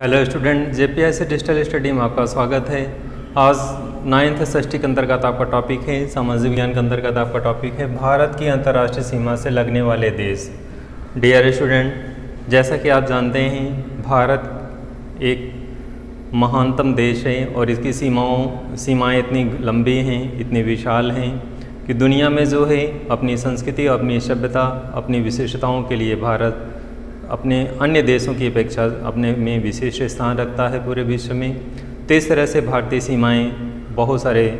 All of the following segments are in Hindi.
Hello student, JPSC digital study में आपका स्वागत है। आज 9th षष्ठी के अंतर्गत आपका टॉपिक है, सामाजिक विज्ञान के अंतर्गत आपका टॉपिक है भारत की अंतर्राष्ट्रीय सीमा से लगने वाले देश। डियर स्टूडेंट, जैसा कि आप जानते हैं भारत एक महानतम देश है और इसकी सीमाएं इतनी लंबी हैं, इतनी विशाल हैं कि दुनिया में जो है अपनी संस्कृति, अपनी सभ्यता, अपनी विशेषताओं के लिए भारत अपने अन्य देशों की अपेक्षा अपने में विशेष स्थान रखता है पूरे विश्व में। तो इस तरह से भारतीय सीमाएं बहुत सारे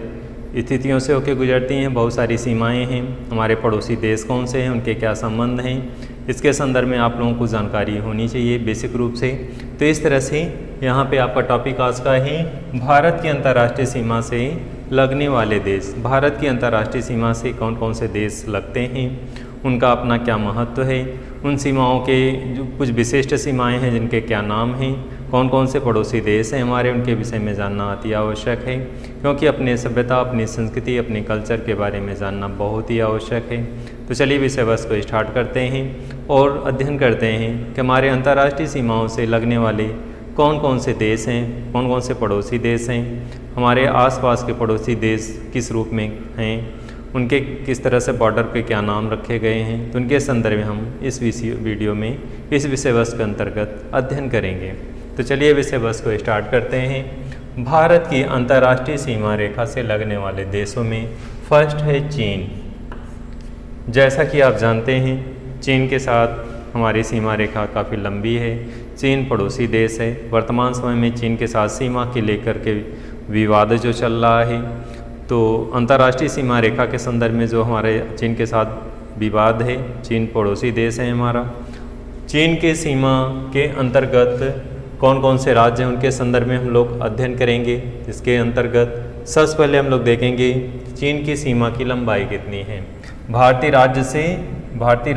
स्थितियों से होकर गुजरती हैं, बहुत सारी सीमाएं हैं। हमारे पड़ोसी देश कौन से हैं, उनके क्या संबंध हैं, इसके संदर्भ में आप लोगों को जानकारी होनी चाहिए बेसिक रूप से। तो इस तरह से यहाँ पे आपका टॉपिक आज का है भारत की अंतर्राष्ट्रीय सीमा से लगने वाले देश। भारत की अंतर्राष्ट्रीय सीमा से कौन कौन से देश लगते हैं, उनका अपना क्या महत्व है, उन सीमाओं के जो कुछ विशिष्ट सीमाएं हैं जिनके क्या नाम हैं, कौन कौन से पड़ोसी देश हैं हमारे, उनके विषय में जानना अति आवश्यक है, क्योंकि अपनी सभ्यता, अपनी संस्कृति, अपने कल्चर के बारे में जानना बहुत ही आवश्यक है। तो चलिए विषय वस्तु को स्टार्ट करते हैं और अध्ययन करते हैं कि हमारे अंतर्राष्ट्रीय सीमाओं से लगने वाले कौन कौन से देश हैं, कौन कौन से पड़ोसी देश हैं, हमारे आसपास के पड़ोसी देश किस रूप में हैं, उनके किस तरह से बॉर्डर के क्या नाम रखे गए हैं। तो उनके संदर्भ में हम इस वीडियो में इस विषय वस्तु के अंतर्गत अध्ययन करेंगे। तो चलिए विषय वस्तु को स्टार्ट करते हैं। भारत की अंतर्राष्ट्रीय सीमा रेखा से लगने वाले देशों में फर्स्ट है चीन। जैसा कि आप जानते हैं चीन के साथ हमारी सीमा रेखा काफ़ी लंबी है। चीन पड़ोसी देश है। वर्तमान समय में चीन के साथ सीमा के लेकर के विवाद जो चल रहा है, तो अंतर्राष्ट्रीय सीमा रेखा के संदर्भ में जो हमारे चीन के साथ विवाद है, चीन पड़ोसी देश है हमारा। चीन के सीमा के अंतर्गत कौन कौन से राज्य हैं उनके संदर्भ में हम लोग अध्ययन करेंगे। इसके अंतर्गत सबसे पहले हम लोग देखेंगे चीन की सीमा की लंबाई कितनी है। भारतीय राज्य की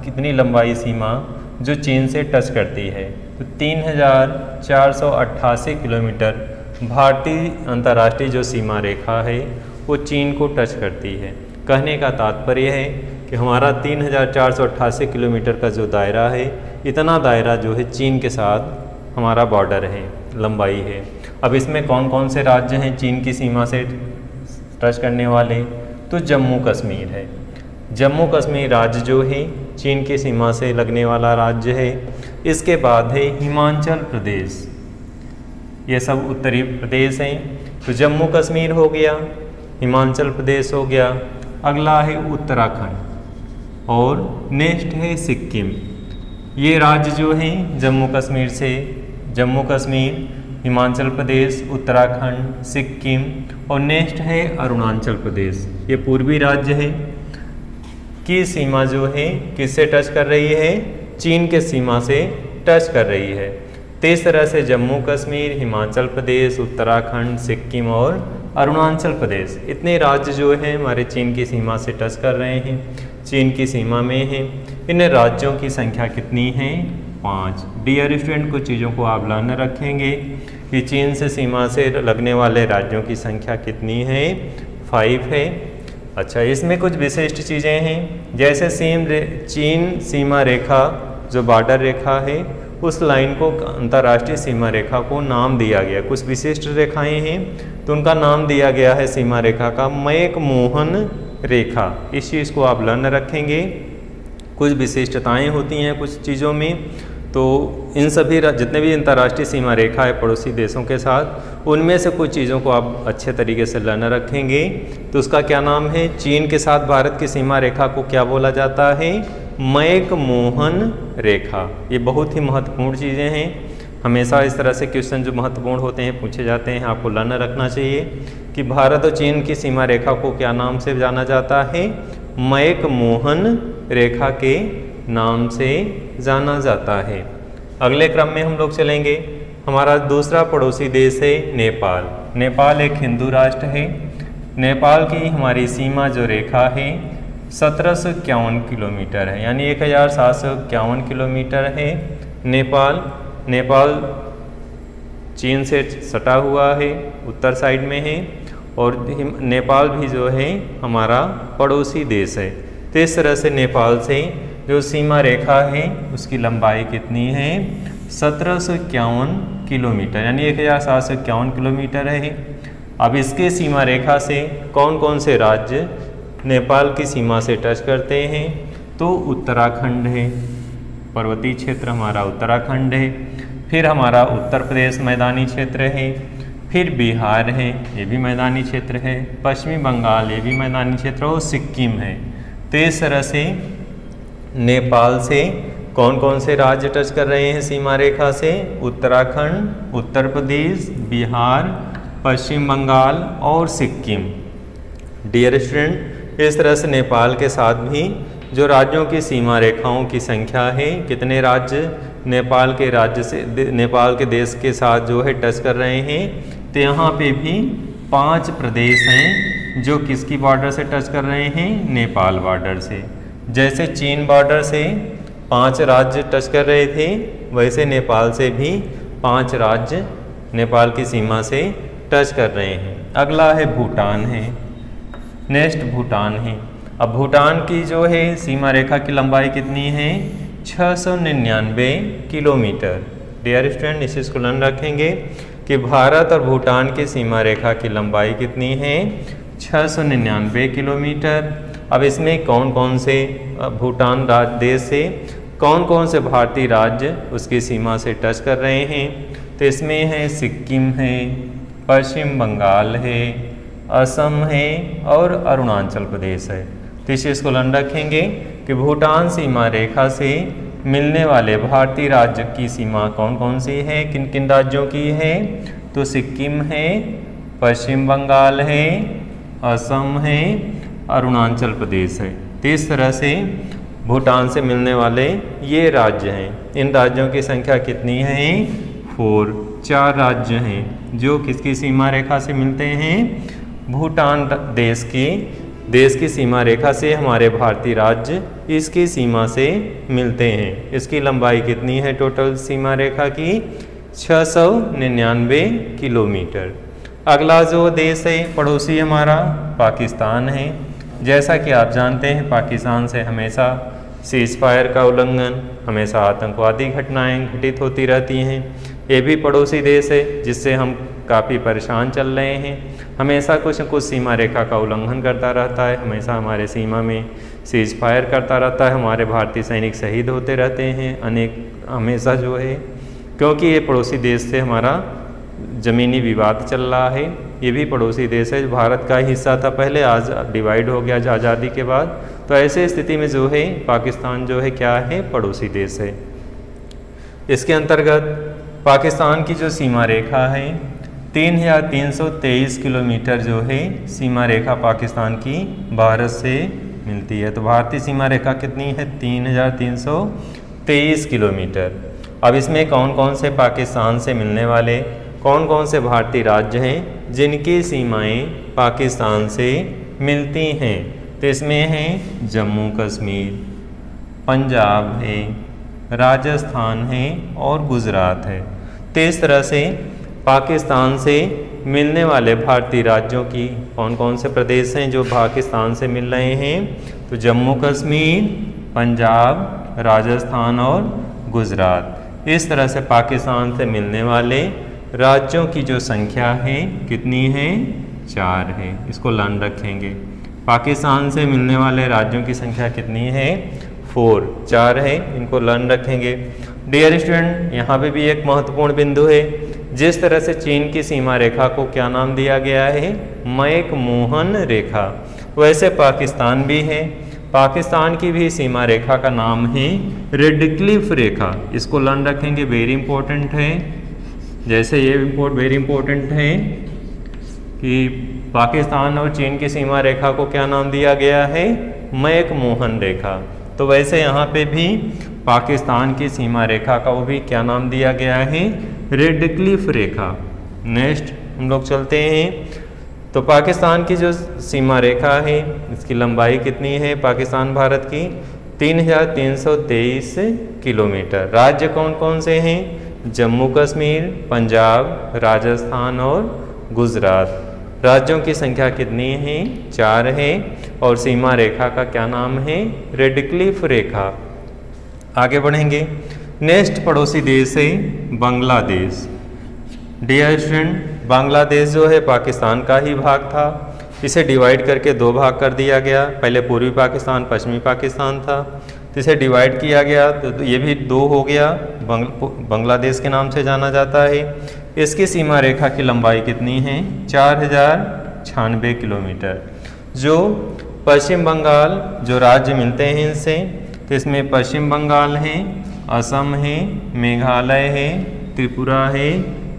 कितनी लंबाई सीमा जो चीन से टच करती है, तो 3488 किलोमीटर भारतीय अंतर्राष्ट्रीय जो सीमा रेखा है वो चीन को टच करती है। कहने का तात्पर्य है कि हमारा 3488 किलोमीटर का जो दायरा है, इतना दायरा जो है चीन के साथ हमारा बॉर्डर है, लंबाई है। अब इसमें कौन कौन से राज्य हैं चीन की सीमा से टच करने वाले, तो जम्मू कश्मीर है। जम्मू कश्मीर राज्य जो है चीन की सीमा से लगने वाला राज्य है। इसके बाद है हिमाचल प्रदेश, ये सब उत्तरी प्रदेश हैं। तो जम्मू कश्मीर हो गया, हिमाचल प्रदेश हो गया, अगला है उत्तराखंड और नेक्स्ट है सिक्किम। ये राज्य जो हैं जम्मू कश्मीर, हिमाचल प्रदेश, उत्तराखंड, सिक्किम और नेक्स्ट है अरुणाचल प्रदेश। ये पूर्वी राज्य है की सीमा जो है किससे टच कर रही है, चीन के सीमा से टच कर रही है। तो इस तरह से जम्मू कश्मीर, हिमाचल प्रदेश, उत्तराखंड, सिक्किम और अरुणाचल प्रदेश, इतने राज्य जो हैं हमारे चीन की सीमा से टच कर रहे हैं, चीन की सीमा में हैं। इन राज्यों की संख्या कितनी है, 5। डियर स्टूडेंट, कुछ चीज़ों को आप लर्न रखेंगे कि चीन से सीमा से लगने वाले राज्यों की संख्या कितनी है, 5 है। अच्छा, इसमें कुछ विशिष्ट चीज़ें हैं, जैसे चीन सीमा रेखा जो बॉर्डर रेखा है उस लाइन को, अंतर्राष्ट्रीय सीमा रेखा को नाम दिया गया। कुछ विशिष्ट रेखाएं हैं तो उनका नाम दिया गया है सीमा रेखा का मैकमोहन रेखा। इस चीज़ को आप लर्न रखेंगे। कुछ विशिष्टताएं होती हैं कुछ चीज़ों में, तो इन सभी जितने भी अंतर्राष्ट्रीय सीमा रेखा है पड़ोसी देशों के साथ, उनमें से कुछ चीज़ों को आप अच्छे तरीके से लर्न रखेंगे। तो उसका क्या नाम है, चीन के साथ भारत की सीमा रेखा को क्या बोला जाता है, मैकमोहन रेखा। ये बहुत ही महत्वपूर्ण चीज़ें हैं। हमेशा इस तरह से क्वेश्चन जो महत्वपूर्ण होते हैं पूछे जाते हैं, आपको लर्न रखना चाहिए कि भारत और चीन की सीमा रेखा को क्या नाम से जाना जाता है, मैकमोहन रेखा के नाम से जाना जाता है। अगले क्रम में हम लोग चलेंगे। हमारा दूसरा पड़ोसी देश है नेपाल। नेपाल एक हिंदू राष्ट्र है। नेपाल की हमारी सीमा जो रेखा है 1751 किलोमीटर है, यानी 1751 किलोमीटर है। नेपाल चीन से सटा हुआ है, उत्तर साइड में है, और नेपाल भी जो है हमारा पड़ोसी देश है। तो इस तरह से नेपाल से जो सीमा रेखा है उसकी लंबाई कितनी है, 1751 किलोमीटर, यानी 1751 किलोमीटर है। अब इसके सीमा रेखा से कौन कौन से राज्य नेपाल की सीमा से टच करते हैं? तो उत्तराखंड है, पर्वतीय क्षेत्र हमारा उत्तराखंड है। फिर हमारा उत्तर प्रदेश मैदानी क्षेत्र है। फिर बिहार है, ये भी मैदानी क्षेत्र है। पश्चिमी बंगाल, ये भी मैदानी क्षेत्र, और सिक्किम है। तो इस तरह से नेपाल से कौन कौन से राज्य टच कर रहे हैं सीमा रेखा से? उत्तराखंड, उत्तर प्रदेश, बिहार, पश्चिम बंगाल और सिक्किम। डियर स्टूडेंट, इस तरह से नेपाल के साथ भी जो राज्यों की सीमा रेखाओं की संख्या है, कितने राज्य नेपाल के राज्य से नेपाल के देश के साथ जो है टच कर रहे हैं? तो यहाँ पे भी 5 प्रदेश हैं जो किसकी बॉर्डर से टच कर रहे हैं? नेपाल बॉर्डर से। जैसे चीन बॉर्डर से 5 राज्य टच कर रहे थे, वैसे नेपाल से भी 5 राज्य नेपाल की सीमा से टच कर रहे हैं। अगला है भूटान है। नेक्स्ट भूटान है। अब भूटान की जो है सीमा रेखा की लंबाई कितनी है? 699 किलोमीटर। डियर स्टूडेंट, इस चीज़ को ध्यान रखेंगे कि भारत और भूटान की सीमा रेखा की लंबाई कितनी है? 699 किलोमीटर। अब इसमें कौन कौन से भूटान देश से कौन कौन से भारतीय राज्य उसकी सीमा से टच कर रहे हैं? तो इसमें है सिक्किम है, पश्चिम बंगाल है, असम है और अरुणाचल प्रदेश है। तो इस चीज़ को ध्यान रखेंगे कि भूटान सीमा रेखा से मिलने वाले भारतीय राज्य की सीमा कौन कौन सी है, किन किन राज्यों की है? तो सिक्किम है, पश्चिम बंगाल है, असम है, अरुणाचल प्रदेश है। तो इस तरह से भूटान से मिलने वाले ये राज्य हैं। इन राज्यों की संख्या कितनी है? 4 राज्य हैं जो किसकी सीमा रेखा से मिलते हैं? भूटान देश की सीमा रेखा से हमारे भारतीय राज्य इसकी सीमा से मिलते हैं। इसकी लंबाई कितनी है टोटल सीमा रेखा की? 699 किलोमीटर। अगला जो देश है पड़ोसी हमारा पाकिस्तान है। जैसा कि आप जानते हैं पाकिस्तान से हमेशा सीज फायर का उल्लंघन, हमेशा आतंकवादी घटनाएं घटित होती रहती हैं। ये भी पड़ोसी देश है जिससे हम काफ़ी परेशान चल रहे हैं। हमेशा कुछ न कुछ सीमा रेखा का उल्लंघन करता रहता है, हमेशा हमारे सीमा में सीज फायर करता रहता है, हमारे भारतीय सैनिक शहीद होते रहते हैं हमेशा जो है, क्योंकि ये पड़ोसी देश से हमारा ज़मीनी विवाद चल रहा है। ये भी पड़ोसी देश है, भारत का हिस्सा था पहले, आज डिवाइड हो गया आज़ादी के बाद। तो ऐसे स्थिति में जो है पाकिस्तान जो है क्या है? पड़ोसी देश है। इसके अंतर्गत पाकिस्तान की जो सीमा रेखा है 3323 किलोमीटर जो है सीमा रेखा पाकिस्तान की भारत से मिलती है। तो भारतीय सीमा रेखा कितनी है? 3323 किलोमीटर। अब इसमें कौन कौन से पाकिस्तान से मिलने वाले कौन कौन से भारतीय राज्य हैं जिनकी सीमाएं पाकिस्तान से मिलती हैं? तो इसमें हैं जम्मू कश्मीर, पंजाब है, राजस्थान है और गुजरात है। तो इस तरह से पाकिस्तान से मिलने वाले भारतीय राज्यों की कौन कौन से प्रदेश हैं जो पाकिस्तान से मिल रहे हैं? तो जम्मू कश्मीर, पंजाब, राजस्थान और गुजरात। इस तरह से पाकिस्तान से मिलने वाले राज्यों की जो संख्या है कितनी है? 4 है। इसको ध्यान रखेंगे। पाकिस्तान से मिलने वाले राज्यों की संख्या कितनी है? 4 है। इनको ध्यान रखेंगे। डियर स्टूडेंट, यहाँ पे भी एक महत्वपूर्ण बिंदु है। जिस तरह से चीन की सीमा रेखा को क्या नाम दिया गया है? मैक-मोहन रेखा। वैसे पाकिस्तान भी है। पाकिस्तान की भी सीमा रेखा का नाम है रेडक्लिफ रेखा। इसको ध्यान रखेंगे, वेरी इंपॉर्टेंट है। जैसे ये वेरी इंपॉर्टेंट है कि पाकिस्तान और चीन की सीमा रेखा को क्या नाम दिया गया है? मैक-मोहन रेखा। तो वैसे यहाँ पे भी पाकिस्तान की सीमा रेखा का वो भी क्या नाम दिया गया है? रेडक्लिफ रेखा। नेक्स्ट हम लोग चलते हैं। तो पाकिस्तान की जो सीमा रेखा है इसकी लंबाई कितनी है पाकिस्तान भारत की? 3323 किलोमीटर। राज्य कौन कौन से हैं? जम्मू कश्मीर, पंजाब, राजस्थान और गुजरात। राज्यों की संख्या कितनी है? 4 है। और सीमा रेखा का क्या नाम है? रेडक्लिफ रेखा। आगे बढ़ेंगे। नेक्स्ट पड़ोसी देश है बांग्लादेश। डियर स्टूडेंट, बांग्लादेश जो है पाकिस्तान का ही भाग था। इसे डिवाइड करके दो भाग कर दिया गया। पहले पूर्वी पाकिस्तान, पश्चिमी पाकिस्तान था, तो इसे डिवाइड किया गया तो ये भी दो हो गया। बांग्लादेश के नाम से जाना जाता है। इसकी सीमा रेखा की लंबाई कितनी है? 4096 किलोमीटर। जो पश्चिम बंगाल जो राज्य मिलते हैं इनसे, तो इसमें पश्चिम बंगाल है, असम है, मेघालय है, त्रिपुरा है,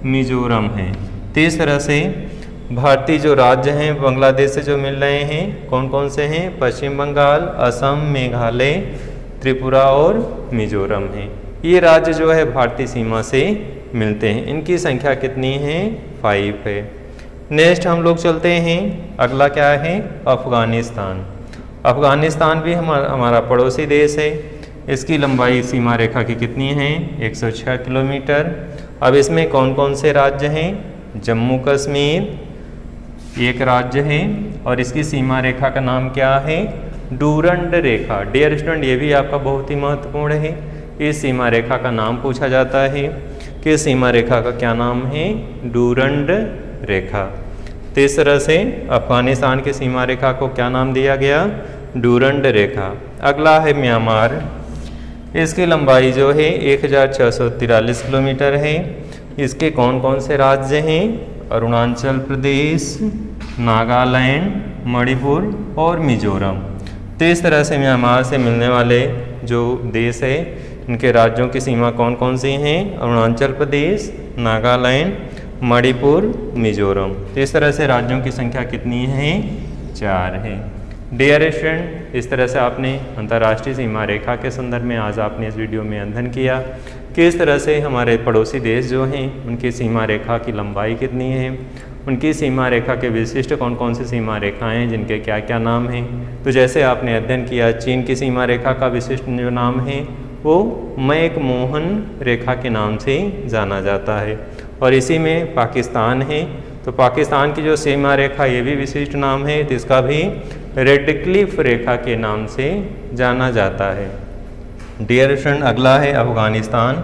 मिजोरम है। तो इस तरह से भारतीय जो राज्य हैं बांग्लादेश से जो मिल रहे हैं, कौन कौन से हैं? पश्चिम बंगाल, असम, मेघालय, त्रिपुरा और मिजोरम है। ये राज्य जो है भारतीय सीमा से मिलते हैं। इनकी संख्या कितनी है? 5 है। नेक्स्ट हम लोग चलते हैं, अगला क्या है? अफगानिस्तान। अफगानिस्तान भी हमारा पड़ोसी देश है। इसकी लंबाई सीमा रेखा की कितनी है? 106 किलोमीटर। अब इसमें कौन कौन से राज्य हैं? जम्मू कश्मीर एक राज्य है और इसकी सीमा रेखा का नाम क्या है? डूरंड रेखा। डियर स्टूडेंट, ये भी आपका बहुत ही महत्वपूर्ण है। इस सीमा रेखा का नाम पूछा जाता है कि सीमा रेखा का क्या नाम है? डूरंड रेखा। तो इस तरह से अफगानिस्तान की सीमा रेखा को क्या नाम दिया गया? डूरंड रेखा। अगला है म्यांमार। इसकी लंबाई जो है 1643 किलोमीटर है। इसके कौन कौन से राज्य हैं? अरुणाचल प्रदेश, नागालैंड, मणिपुर और मिजोरम। तो इस तरह से म्यांमार से मिलने वाले जो देश है, इनके राज्यों की सीमा कौन कौन सी हैं? अरुणाचल प्रदेश, नागालैंड, मणिपुर, मिजोरम। तो इस तरह से राज्यों की संख्या कितनी है? 4 है। डियर स्टूडेंट, इस तरह से आपने अंतर्राष्ट्रीय सीमा रेखा के संदर्भ में आज आपने इस वीडियो में अध्ययन किया कि इस तरह से हमारे पड़ोसी देश जो हैं उनकी सीमा रेखा की लंबाई कितनी है, उनकी सीमा रेखा के विशिष्ट कौन कौन सी सीमा रेखाएं हैं, जिनके क्या क्या नाम हैं। तो जैसे आपने अध्ययन किया, चीन की सीमा रेखा का विशिष्ट जो नाम है वो मैकमोहन रेखा के नाम से जाना जाता है। और इसी में पाकिस्तान है, तो पाकिस्तान की जो सीमा रेखा ये भी विशिष्ट नाम है, तो इसका भी रेडक्लिफ रेखा के नाम से जाना जाता है। डियर स्टूडेंट, अगला है अफगानिस्तान।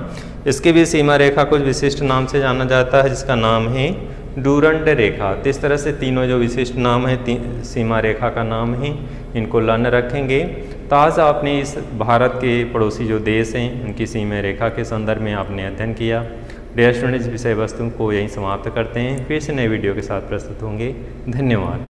इसकी भी सीमा रेखा कुछ विशिष्ट नाम से जाना जाता है, जिसका नाम है डूरंड रेखा। तो इस तरह से तीनों जो विशिष्ट नाम है सीमा रेखा का नाम है, इनको लर्न रखेंगे। तो आज आपने इस भारत के पड़ोसी जो देश हैं उनकी सीमा रेखा के संदर्भ में आपने अध्ययन किया। डियर स्टूडेंट, इस विषय वस्तु को यहीं समाप्त करते हैं। फिर से नए वीडियो के साथ प्रस्तुत होंगे। धन्यवाद।